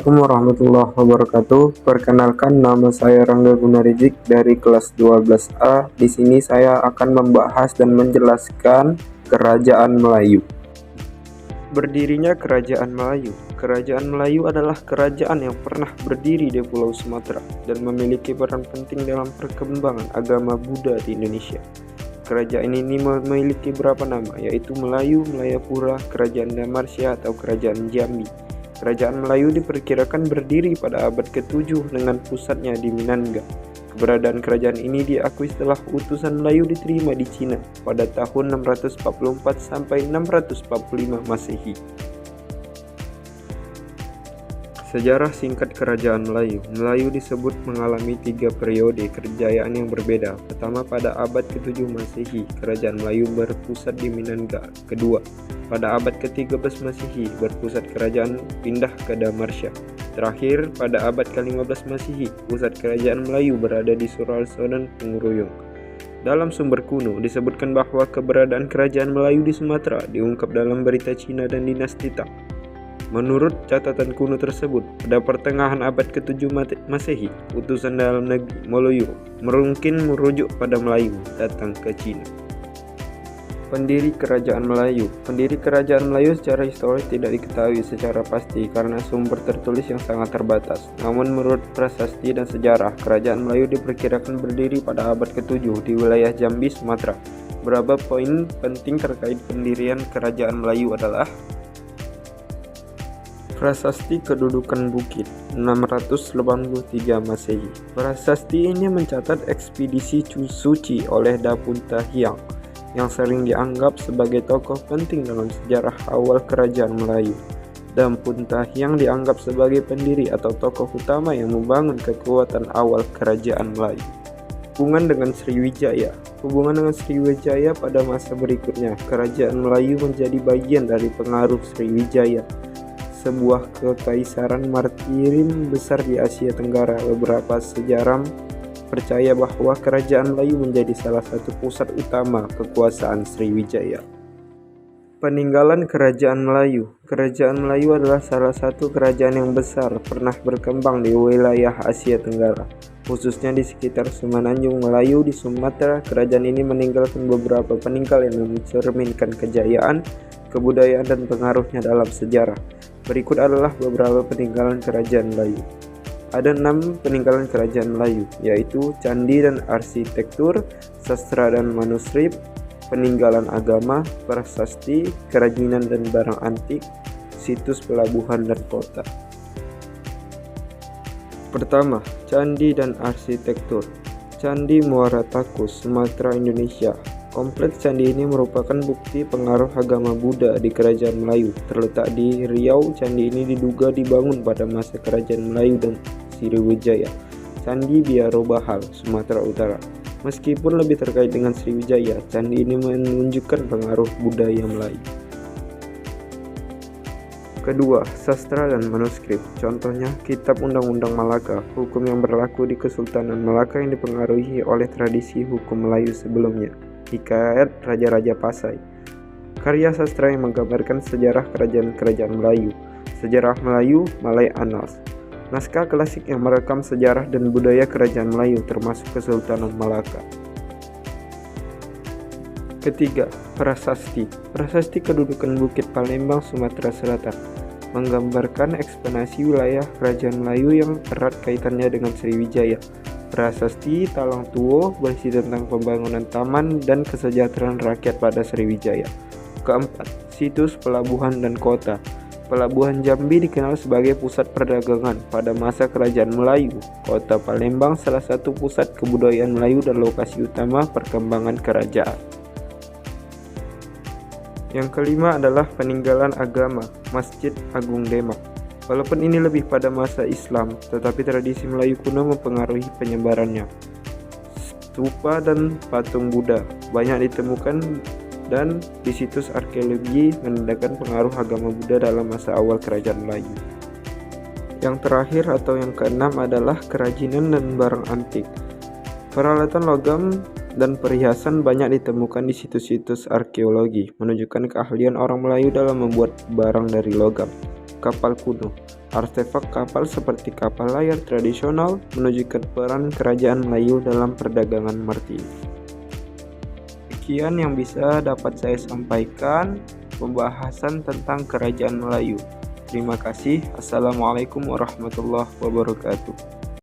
Assalamualaikum warahmatullahi wabarakatuh. Perkenalkan, nama saya Rangga Gunarizik dari kelas 12A. Di sini saya akan membahas dan menjelaskan Kerajaan Melayu. Berdirinya Kerajaan Melayu. Kerajaan Melayu adalah kerajaan yang pernah berdiri di Pulau Sumatera dan memiliki peran penting dalam perkembangan agama Buddha di Indonesia. Kerajaan ini memiliki beberapa nama, yaitu Melayu, Melayapura, Kerajaan Damarsya atau Kerajaan Jambi. Kerajaan Melayu diperkirakan berdiri pada abad ke-7 dengan pusatnya di Minangga. Keberadaan kerajaan ini diakui setelah utusan Melayu diterima di Cina pada tahun 644 sampai 645 Masehi. Sejarah singkat Kerajaan Melayu. Melayu disebut mengalami 3 periode kejayaan yang berbeda. Pertama, pada abad ke-7 Masehi, Kerajaan Melayu berpusat di Minangga. Kedua, pada abad ke-13 Masehi, berpusat kerajaan pindah ke Damarsya. Terakhir, pada abad ke-15 Masehi, pusat kerajaan Melayu berada di Suralso dan Penguruyung. Dalam sumber kuno, disebutkan bahwa keberadaan kerajaan Melayu di Sumatera diungkap dalam berita Cina dan dinasti Tang. Menurut catatan kuno tersebut, pada pertengahan abad ke-7 Masehi, utusan dalam negeri Melayu mungkin merujuk pada Melayu datang ke Cina. Pendiri Kerajaan Melayu. Pendiri Kerajaan Melayu secara historis tidak diketahui secara pasti karena sumber tertulis yang sangat terbatas. Namun menurut prasasti dan sejarah, Kerajaan Melayu diperkirakan berdiri pada abad ke-7 di wilayah Jambi, Sumatera. Beberapa poin penting terkait pendirian Kerajaan Melayu adalah: Prasasti Kedudukan Bukit 683 Masehi. Prasasti ini mencatat ekspedisi Suci oleh Dapunta Hyang yang sering dianggap sebagai tokoh penting dalam sejarah awal Kerajaan Melayu. Dapunta Hyang dianggap sebagai pendiri atau tokoh utama yang membangun kekuatan awal Kerajaan Melayu. Hubungan dengan Sriwijaya. Hubungan dengan Sriwijaya pada masa berikutnya, Kerajaan Melayu menjadi bagian dari pengaruh Sriwijaya, sebuah kekaisaran martirim besar di Asia Tenggara. Beberapa sejarah percaya bahwa Kerajaan Melayu menjadi salah satu pusat utama kekuasaan Sriwijaya. Peninggalan Kerajaan Melayu. Kerajaan Melayu adalah salah satu kerajaan yang besar pernah berkembang di wilayah Asia Tenggara, khususnya di sekitar Semenanjung Melayu di Sumatera. Kerajaan ini meninggalkan beberapa peninggalan yang mencerminkan kejayaan, kebudayaan, dan pengaruhnya dalam sejarah. Berikut adalah beberapa peninggalan Kerajaan Melayu. Ada 6 peninggalan Kerajaan Melayu, yaitu candi dan arsitektur, sastra dan manuskrip, peninggalan agama, prasasti, kerajinan dan barang antik, situs pelabuhan dan kota. Pertama, candi dan arsitektur. Candi Muara Takus, Sumatera, Indonesia. Kompleks candi ini merupakan bukti pengaruh agama Buddha di Kerajaan Melayu. Terletak di Riau, candi ini diduga dibangun pada masa Kerajaan Melayu dan Sriwijaya. Candi Biaro Bahal, Sumatera Utara. Meskipun lebih terkait dengan Sriwijaya, candi ini menunjukkan pengaruh budaya Melayu. Kedua, sastra dan manuskrip. Contohnya, Kitab Undang-Undang Malaka, hukum yang berlaku di Kesultanan Malaka yang dipengaruhi oleh tradisi hukum Melayu sebelumnya. Hikayat Raja-Raja Pasai, karya sastra yang menggambarkan sejarah kerajaan-kerajaan Melayu. Sejarah Melayu, Malay Annals, naskah klasik yang merekam sejarah dan budaya kerajaan Melayu termasuk Kesultanan Malaka. Ketiga, prasasti. Prasasti Kedudukan Bukit Palembang, Sumatera Selatan, menggambarkan ekspansi wilayah kerajaan Melayu yang erat kaitannya dengan Sriwijaya. Prasasti Talang Tuo berisi tentang pembangunan taman dan kesejahteraan rakyat pada Sriwijaya. Keempat, situs pelabuhan dan kota. Pelabuhan Jambi dikenal sebagai pusat perdagangan pada masa Kerajaan Melayu. Kota Palembang salah satu pusat kebudayaan Melayu dan lokasi utama perkembangan kerajaan. Yang kelima adalah peninggalan agama, Masjid Agung Demak. Walaupun ini lebih pada masa Islam, tetapi tradisi Melayu kuno mempengaruhi penyebarannya. Stupa dan patung Buddha banyak ditemukan dan di situs arkeologi menandakan pengaruh agama Buddha dalam masa awal Kerajaan Melayu. Yang terakhir atau yang keenam adalah kerajinan dan barang antik. Peralatan logam dan perhiasan banyak ditemukan di situs-situs arkeologi, menunjukkan keahlian orang Melayu dalam membuat barang dari logam. Kapal kuno. artefak kapal seperti kapal layar tradisional menunjukkan peran kerajaan Melayu dalam perdagangan Martini. Sekian yang bisa dapat saya sampaikan pembahasan tentang kerajaan Melayu. Terima kasih. Assalamualaikum warahmatullahi wabarakatuh.